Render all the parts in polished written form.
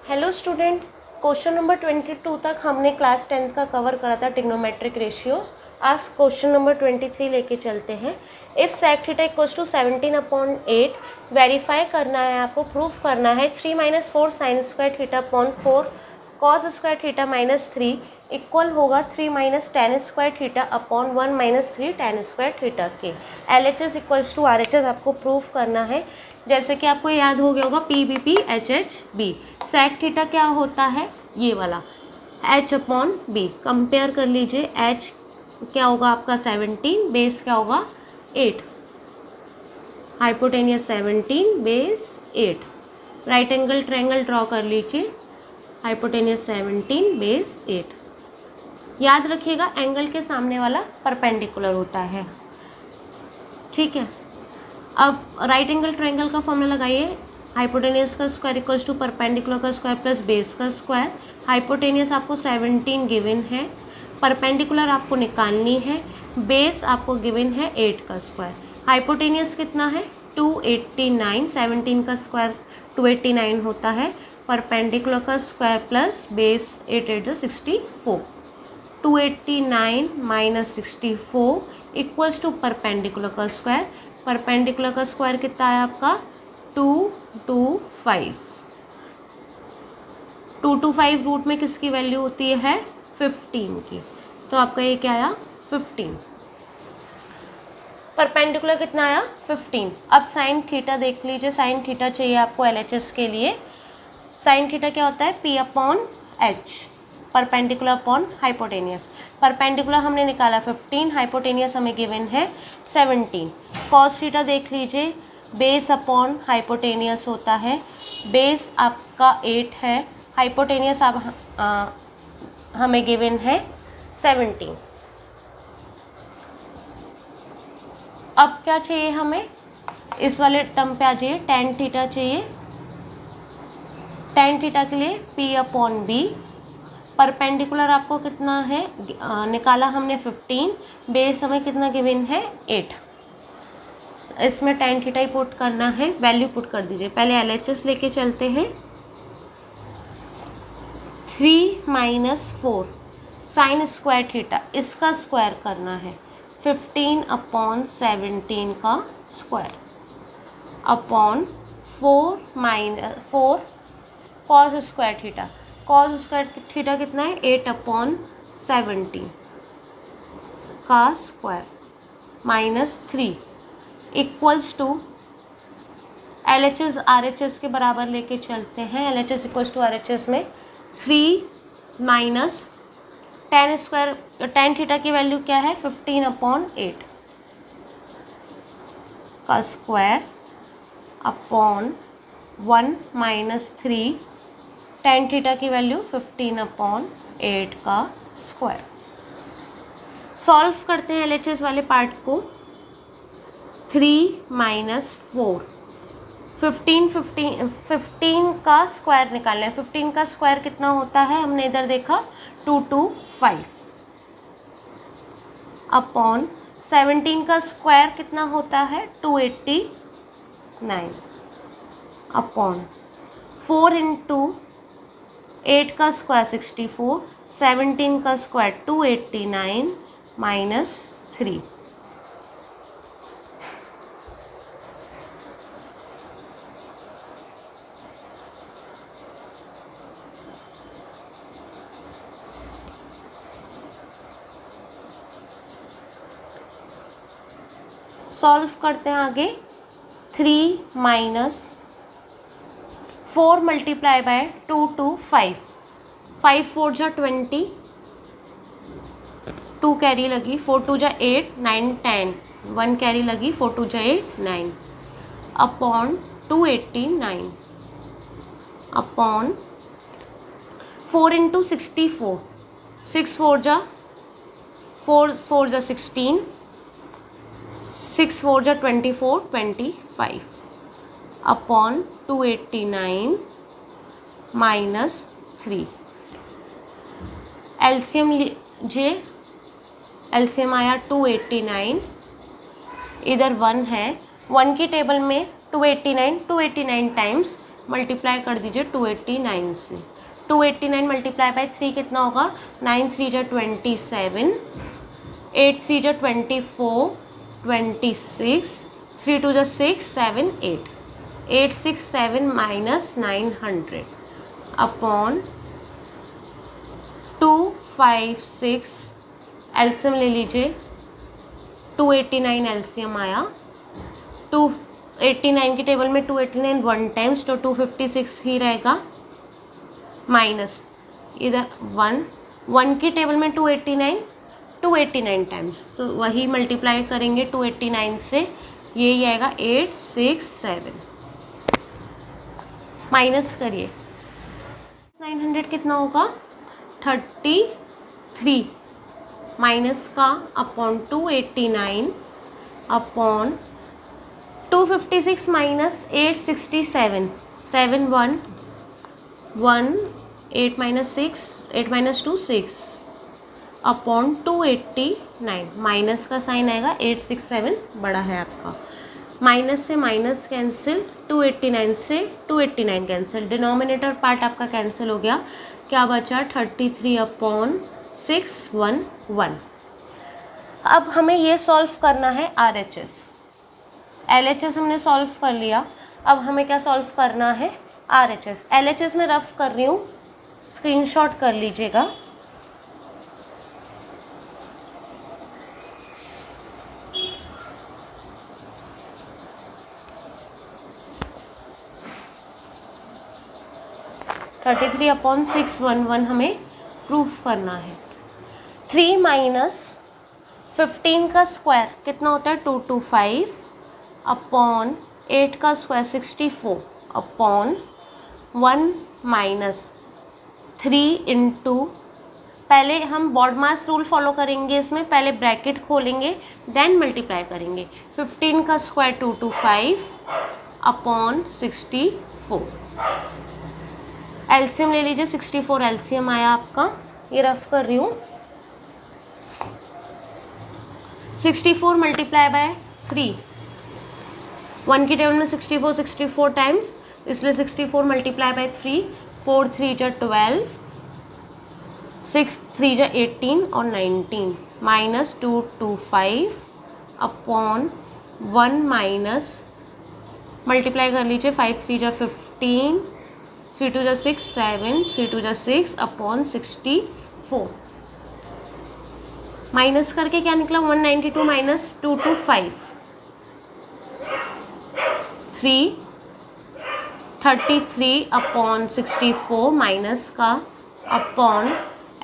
Hello student, question number 22 तक हमने class 10th का कवर करा था ट्रिग्नोमेट्रिक रेशियोज। आज क्वेश्चन नंबर 23 लेके चलते हैं। If sec theta equals to 17/8 verify करना है, आपको प्रूफ करना है 3 - 4 sine square theta upon 4 cos square theta minus 3 equal होगा 3 - tan square theta upon 1 - 3 tan square theta के। LHS इक्वल्स टू RHS आपको प्रूफ करना है। जैसे कि आपको याद हो गया होगा PBP HHB। सेक थीटा क्या होता है, ये वाला H अपॉन B। कंपेयर कर लीजिए, H क्या होगा आपका 17, बेस क्या होगा 8, hypotenuse 17 base 8। Right angle triangle draw कर लीजिए, हाइपोटेनियस 17 बेस 8। याद रखिएगा एंगल के सामने वाला परपेंडिकुलर होता है, ठीक है। अब राइट एंगल ट्रायंगल का फॉर्मूला लगाइए, हाइपोटेनियस का स्क्वायर इक्वल्स टू परपेंडिकुलर का स्क्वायर प्लस बेस का स्क्वायर। हाइपोटेनियस आपको 17 गिवन है, परपेंडिकुलर आपको निकालनी है, बेस आपको गिवन है 8 का स्क्वायर। हाइपोटेनियस कितना है 289, 17 का स्क्वायर 289 होता है, परपेंडिकुलर का square plus base 8 8 64। 289 minus 64 equals to perpendicular का स्क्वायर। परपेंडिकुलर का स्क्वायर कितना है आपका 225। 225 रूट में किसकी वैल्यू होती है 15 की, तो आपका ये क्या आया 15। परपेंडिकुलर कितना आया 15। अब साइन थीटा देख लीजिए, साइन थीटा चाहिए आपको LHS के लिए। साइन थीटा क्या होता है P upon H, perpendicular upon hypotenuse. Perpendicular हमने निकाला 15, हाइपोटेनियस हमें गिवन है 17। कॉस थीटा देख लीजिए, बेस अपॉन हाइपोटेनियस होता है, बेस आपका 8 है, हाइपोटेनियस आप हमें गिवन है 17। अब क्या चाहिए हमें, इस वाले टर्म पे आ जाइए, टेन थीटा चाहिए। टेन थीटा के लिए P अपॉन B। परपेंडिकुलर आपको कितना है निकाला हमने 15, बेस हमें कितना गिवन है 8। इसमें टेन थीटा ही पुट करना है, वैल्यू पुट कर दीजिए। पहले LHS लेके चलते हैं। 3 - 4 साइन स्क्वायर थीटा, इसका स्क्वायर करना है 15 अपॉन 17 का square upon 4 cos square theta. Cos square theta कितना है 8 अपॉन 17 का square minus 3 equals to LHS RHS के बराबर लेके चलते हैं। LHS इक्वल्स टू RHS में 3 minus ten square, tan theta की वैल्यू क्या है 15 अपॉन 8 का square upon 1 minus 3 tan theta की वैल्यू 15 अपॉन 8 का स्क्वायर। सॉल्व करते हैं LHS वाले पार्ट को। 3 - 4 15 का स्क्वायर निकालना है। 15 का स्क्वायर कितना होता है, हमने इधर देखा 225 अपॉन 17 का स्क्वायर कितना होता है 289 अपॉन 4 इंटू 8 का स्क्वायर 64, 17 का स्क्वायर 289 माइनस 3। सॉल्व करते हैं आगे। 3 - 4 मल्टीप्लाई बाय 2 to 5, 5 4 जा 20, 2 कैरी लगी, 4 2 जा 8 9 10, 1 कैरी लगी, 4 2 जा 8 9 अपॉन 289 अपॉन 4 इंटू 64, 6 4 जा 16, 6 4 जा 24 25 अपॉन 289 माइनस 3। एलसीएम लीजिए, एलसीएम आया 289, इधर 1 है, 1 की टेबल में 289 टाइम्स मल्टीप्लाई कर दीजिए 289 से। 289 मल्टीप्लाई बाय 3 कितना होगा? 9 3 जा 27, 8 3 जा 24, 26, 3 2 जा 6, 7 8, 867 माइनस 900 अपॉन 256, एलसीएम ले लीजिए। 289 एलसीएम आया, 289 की टेबल में 289 1 टाइम्स तो 256 ही रहेगा, माइनस इधर 1 की टेबल में 289 टाइम्स तो वही मल्टीप्लाई करेंगे 289 से, यही आएगा 867। माइनस करिए 900 कितना होगा? 33 माइनस का upon 289 upon 256 minus 867, 7 1 1, 8 minus 6, 8 minus 2 6 upon 289, minus का साइन आएगा, 867 बड़ा है आपका, माइनस से माइनस कैंसिल, 289 से 289 कैंसिल, डिनोमिनेटर पार्ट आपका कैंसिल हो गया, क्या बचा? 33 अपॉन 611। अब हमें ये सॉल्व करना है RHS, LHS हमने सॉल्व कर लिया, अब हमें क्या सॉल्व करना है? RHS। LHS में रफ कर रही हूँ, स्क्रीनशॉट कर लीजिएगा। थर्टी थ्री अपॉन 611 हमें प्रूफ करना है। 3 माइनस 15 का स्क्वायर कितना होता है? 225 अपॉन 8 का स्क्वायर 64 अपॉन 1 माइनस 3 इंटू, पहले हम बॉडमास रूल फॉलो करेंगे, इसमें पहले ब्रैकेट खोलेंगे देन मल्टीप्लाई करेंगे। 15 का स्क्वायर 225 अपॉन 64, एलसीएम ले लीजिए, 64 एलसीएम आया आपका, ये रफ कर रही हूँ। 64 मल्टीप्लाई बाय 3, 1 की टेबल में 64 टाइम्स, इसलिए 64 मल्टीप्लाई बाय 3, 4 3 जा 12, 6 3 जा 18 और 19, माइनस 225 अपॉन 1 माइनस, मल्टीप्लाई कर लीजिए, 5 3 जा 15, 3 2 जा 6 7, 3 2 जा 6 अपॉन 64, माइनस करके क्या निकला? 192 माइनस 225, 33 अपॉन 64 माइनस का अपॉन,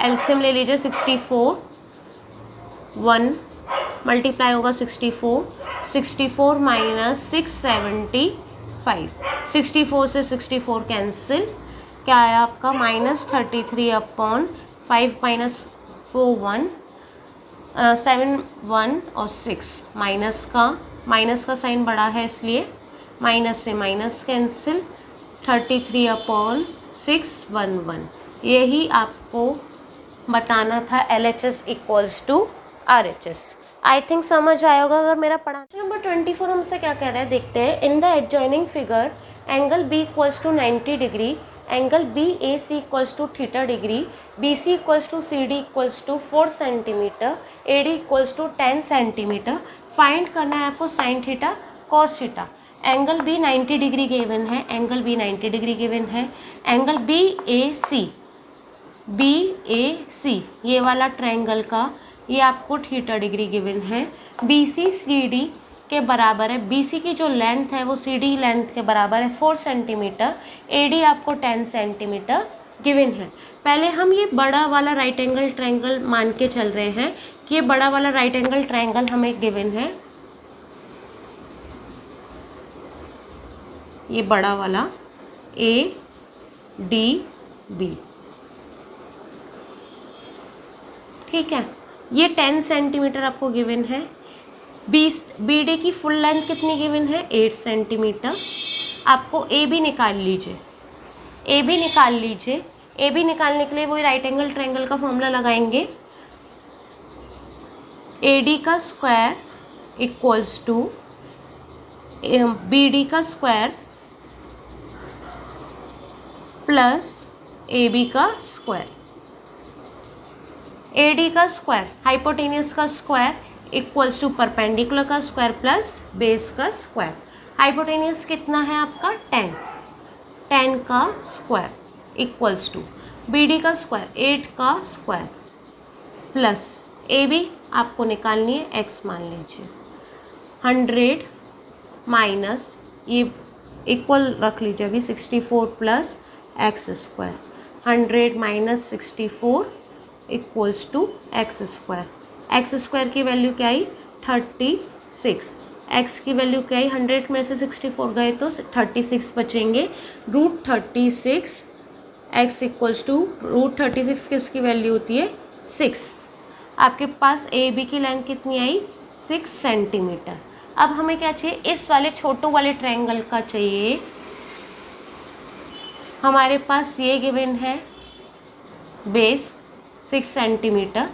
एलसीएम ले लीजिए, 64 1 मल्टीप्लाई होगा 64 माइनस 675, 64 से 64 कैंसिल, क्या आया आपका? माइनस 33 अपॉन 5 माइनस 4 1, 7 1 और 6, माइनस का साइन बड़ा है इसलिए माइनस से माइनस कैंसिल, 33 अपॉन 611। यही आपको बताना था LHS equals to RHS। I think समझ आया होगा अगर मेरा पढ़ा। नंबर 24 हमसे क्या कह रहा है देखते हैं। In the adjoining figure angle B equals to 90 degree, angle BAC equals to theta degree, BC equals to CD equals to 4 centimetre, AD equals to 10 centimetre. Find करना है आपको sine theta cos theta. Angle B 90 degree given है, angle B 90 degree given है। Angle BAC ये वाला triangle का ये आपको थीटा डिग्री गिवन है। BC CD के बराबर है, BC की जो लेंथ है वो CD लेंथ के बराबर है 4 सेंटीमीटर। AD आपको 10 सेंटीमीटर गिवन है। पहले हम ये बड़ा वाला राइट एंगल ट्रायंगल मान के चल रहे हैं कि ये बड़ा वाला राइट एंगल ट्रायंगल हमें गिवन है, ये बड़ा वाला ADB, ठीक है। ये 10 सेंटीमीटर आपको गिवन है। BD की फुल लेंथ कितनी गिवन है? 8 सेंटीमीटर। आपको AB निकाल लीजिए, AB निकाल लीजिए। AB निकालने के लिए वही राइट एंगल ट्रायंगल का फॉर्मूला लगाएंगे। AD का स्क्वायर इक्वल्स टू BD का स्क्वायर प्लस AB का स्क्वायर, AD का स्क्वायर, हाइपोटेनियस का स्क्वायर इक्वल्स टू परपेंडिकुलर का स्क्वायर प्लस बेस का स्क्वायर। हाइपोटेनियस कितना है आपका 10, 10 का स्क्वायर इक्वल्स टू BD का स्क्वायर 8 का स्क्वायर प्लस AB आपको निकालनी है x मान लीजिए 100 माइनस ये इक्वल रख लीजिए अभी 64 plus x square, 100 minus 64 equals to x square. X square की वैल्यू क्या आई 36, एक्स की वैल्यू क्या आई 100 में से 64 गए तो 36 बचेंगे, root 36 x equals to root 36 किसकी वैल्यू होती है 6। आपके पास ए बी की लेंथ कितनी आई 6 सेंटीमीटर। अब हमें क्या चाहिए, इस वाले छोटू वाले ट्रायंगल का चाहिए। हमारे पास ये गिवन है बेस 6 सेंटीमीटर,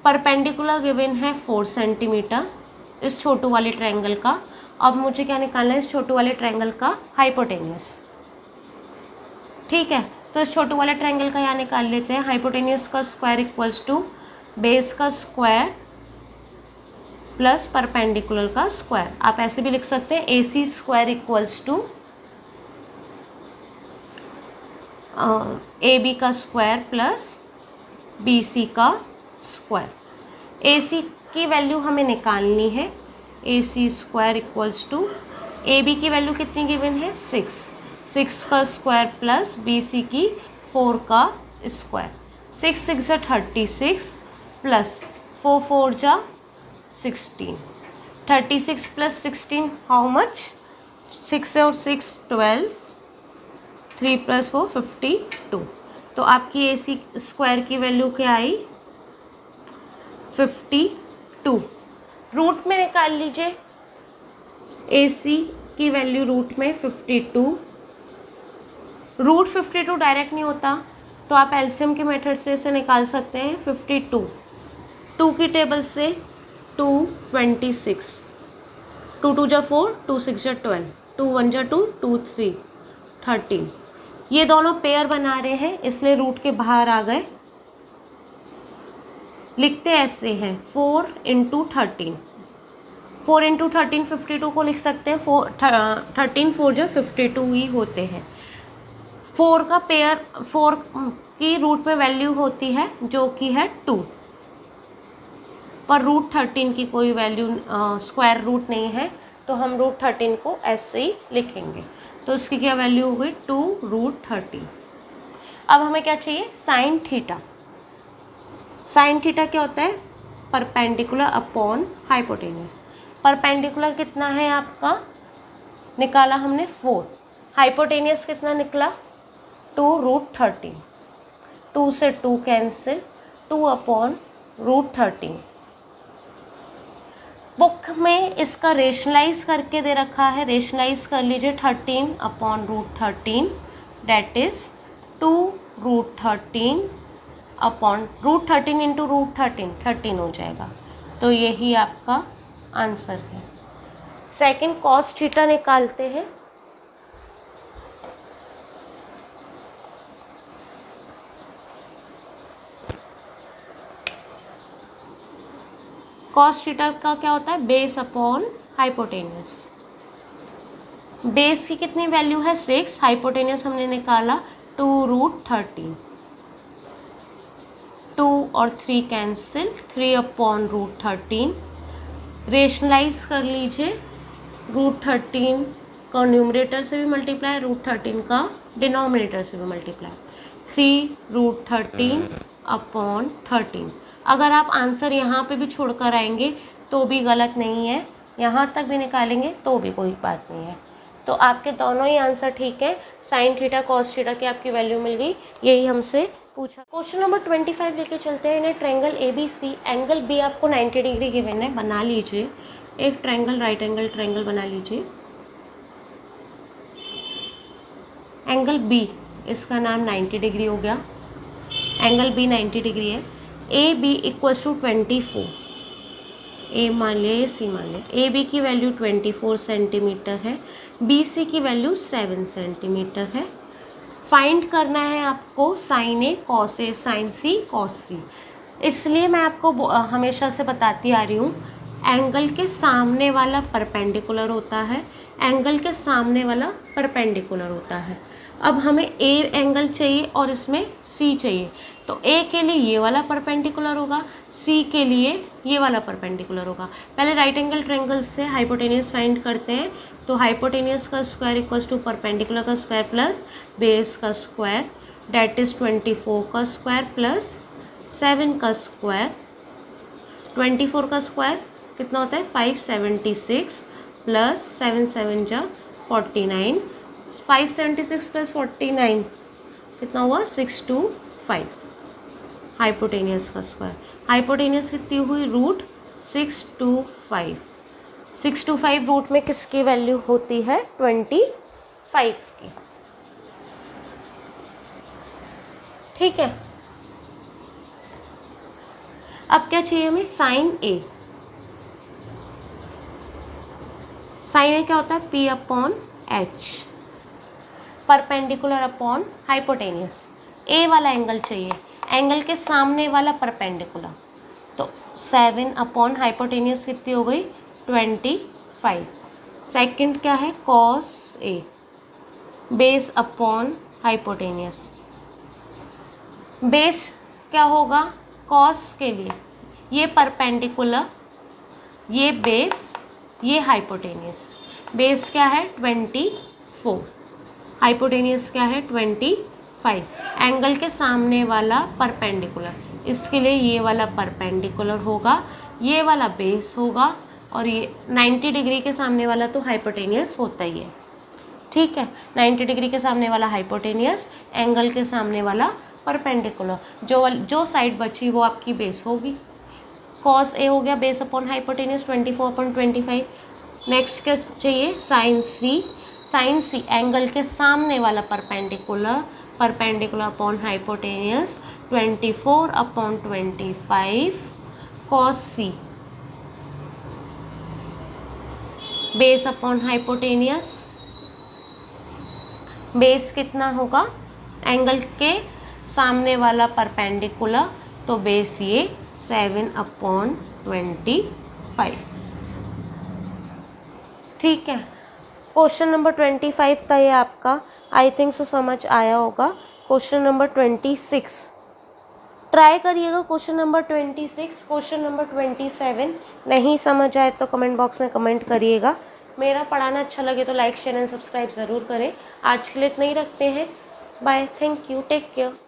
परपेंडिकुलर गिवन है 4 सेंटीमीटर इस छोटू वाले ट्रायंगल का। अब मुझे क्या निकालना है, इस छोटू वाले ट्रायंगल का हाइपोटेनियस। ठीक है, तो इस छोटू वाले ट्रायंगल का यहाँ निकाल लेते हैं। हाइपोटेनियस का स्क्वायर इक्वल्स टू बेस का स्क्वायर प्लस परपेंडिकुलर का स्क्वायर। आप ऐसे भी लिख सकते हैं AC square equals to AB का स्क्वायर प्लस BC का स्क्वायर। AC की वैल्यू हमें निकालनी है, AC square equals to AB की वैल्यू कितनी गिवन है 6 का स्क्वायर प्लस BC की 4 का स्क्वायर। 6 6 जा 36 प्लस 4 4 जा 16, 36 प्लस 16 हाउ मच, 6 और 6 12, 3 प्लस 4 52। तो आपकी AC स्क्वायर की वैल्यू क्या आई 52। रूट में निकाल लीजिए AC की वैल्यू रूट में 52। रूट 52 डायरेक्ट नहीं होता तो आप एलसीएम के मेथड से इसे निकाल सकते हैं। 52 2 की टेबल से 2 26, 2 2 जा 4, 2 6 जा 12, 2 1 जा 2, 2 3 13। ये दोनों पेयर बना रहे हैं इसलिए रूट के बाहर आ गए। लिखते ऐसे हैं 4 इंटू 13, 4 इंटू 13 52 को लिख सकते हैं। 13 4 जो 52 ही होते हैं। 4 का पेयर 4 की रूट में वैल्यू होती है जो कि है 2, पर रूट 13 की कोई वैल्यू स्क्वायर रूट नहीं है तो हम रूट 13 को ऐसे ही लिखेंगे। तो उसकी क्या वैल्यू हो गई 2 रूट 13। अब हमें क्या चाहिए साइन थीटा। साइन थीटा क्या होता है परपेंडिकुलर अपॉन हाइपोटेनियस। परपेंडिकुलर कितना है आपका निकाला हमने 4, हाइपोटेनियस कितना निकला 2 रूट 13, 2 से 2 कैंसिल, 2 अपॉन रूट 13। बुक में इसका रेशनलाइज करके दे रखा है, रेशनलाइज कर लीजिए 13 upon root 13 that is 2 root 13 upon root 13 into root 13 हो जाएगा। तो यही आपका आंसर है। सेकंड कॉस थीटा निकालते हैं। कॉस थीटा का क्या होता है बेस अपॉन हाइपोटेनियस। बेस की कितनी वैल्यू है 6, हाइपोटेनियस हमने निकाला 2 रूट 13, 2 और 3 कैंसिल, 3 अपॉन रूट 13। रेशनलाइज कर लीजिए, रूट 13 का न्यूमरेटर से भी मल्टीप्लाई, रूट 13 का डिनोमिनेटर से भी मल्टीप्लाई, 3 रूट 13 अपॉन 13। अगर आप आंसर यहाँ पे भी छोड़कर आएंगे तो भी गलत नहीं है, यहाँ तक भी निकालेंगे तो भी कोई बात नहीं है। तो आपके दोनों ही आंसर ठीक है। साइन थीटा कॉस थीटा की आपकी वैल्यू मिल गई, यही हमसे पूछा। क्वेश्चन नंबर 25 लेके चलते हैं। इन्हें ट्रायंगल ABC, एंगल B आपको 90 डिग्री गिवन है। बना लीजिए एक ट्रायंगल, राइट एंगल ट्रायंगल बना लीजिए। एंगल B इसका नाम 90 डिग्री हो गया। एंगल B 90 डिग्री है। AB इक्वल्स टू 24, A मान लिया, C मान लिया। AB की वैल्यू 24 सेंटीमीटर है, BC की वैल्यू 7 सेंटीमीटर है। फाइंड करना है आपको sign A cos A, sign C cos सी। इसलिए मैं आपको हमेशा से बताती आ रही हूँ, एंगल के सामने वाला परपेंडिकुलर होता है, एंगल के सामने वाला परपेंडिकुलर होता है। अब हमें ए एंगल चाहिए और इसमें सी चाहिए, तो ए के लिए ये वाला परपेंडिकुलर होगा, सी के लिए ये वाला परपेंडिकुलर होगा। पहले राइट एंगल ट्रायंगल से हाइपोटेनियस फाइंड करते हैं। तो हाइपोटेनियस का स्क्वायर इक्वल्स टू परपेंडिकुलर का स्क्वायर प्लस बेस का स्क्वायर, डेट इज 24 का स्क्वायर प्लस 7 का स्क्वायर। 24 का स्क्वायर कितना होता है 576 प्लस 7 7 जा 49, 576 प्लस 49 कितना हुआ 625। हाइपोटेनियस का स्क्वायर, हाइपोटेनियस कितनी हुई रूट 625। 625 रूट में किसकी वैल्यू होती है 25 की। ठीक है, अब क्या चाहिए हमें साइन ए। साइन ए क्या होता है P upon H, perpendicular upon hypotenuse. A वाला एंगल चाहिए, एंगल के सामने वाला परपेंडिकुलर, तो 7 अपॉन हाइपोटेनियस कितनी हो गई 25। सेकंड क्या है cos A, base upon hypotenuse. Base क्या होगा कॉस के लिए ये परपेंडिकुलर, ये बेस, ये हाइपोटेनियस। बेस क्या है 24, हाइपोटेनियस क्या है 25। एंगल के सामने वाला परपेंडिकुलर, इसके लिए ये वाला परपेंडिकुलर होगा, ये वाला बेस होगा, और ये 90 डिग्री के सामने वाला तो हाइपोटेनियस होता ही है। ठीक है, 90 डिग्री के सामने वाला हाइपोटेनियस, एंगल के सामने वाला परपेंडिकुलर। जो साइड बची वो आपकी बेस होगी। कॉस ए हो गया base upon hypotenuse 24 upon 25। Next क्या चाहिए sine C. Sine C angle के सामने वाला perpendicular, perpendicular upon hypotenuse 24 upon 25 cos C, base upon hypotenuse. Base कितना होगा एंगल के सामने वाला परपेंडिकुलर, तो बेस ये 7 अपॉन 25। ठीक है, क्वेश्चन नंबर 25 था ये आपका। आई थिंक सो समझ आया होगा। क्वेश्चन नंबर 26 ट्राई करिएगा, क्वेश्चन नंबर 26। क्वेश्चन नंबर 27 नहीं समझ आए तो कमेंट बॉक्स में कमेंट करिएगा। मेरा पढ़ाना अच्छा लगे तो लाइक शेयर एंड सब्सक्राइब ज़रूर करें। आज के लिए इतना ही रखते हैं, bye, thank you, take care.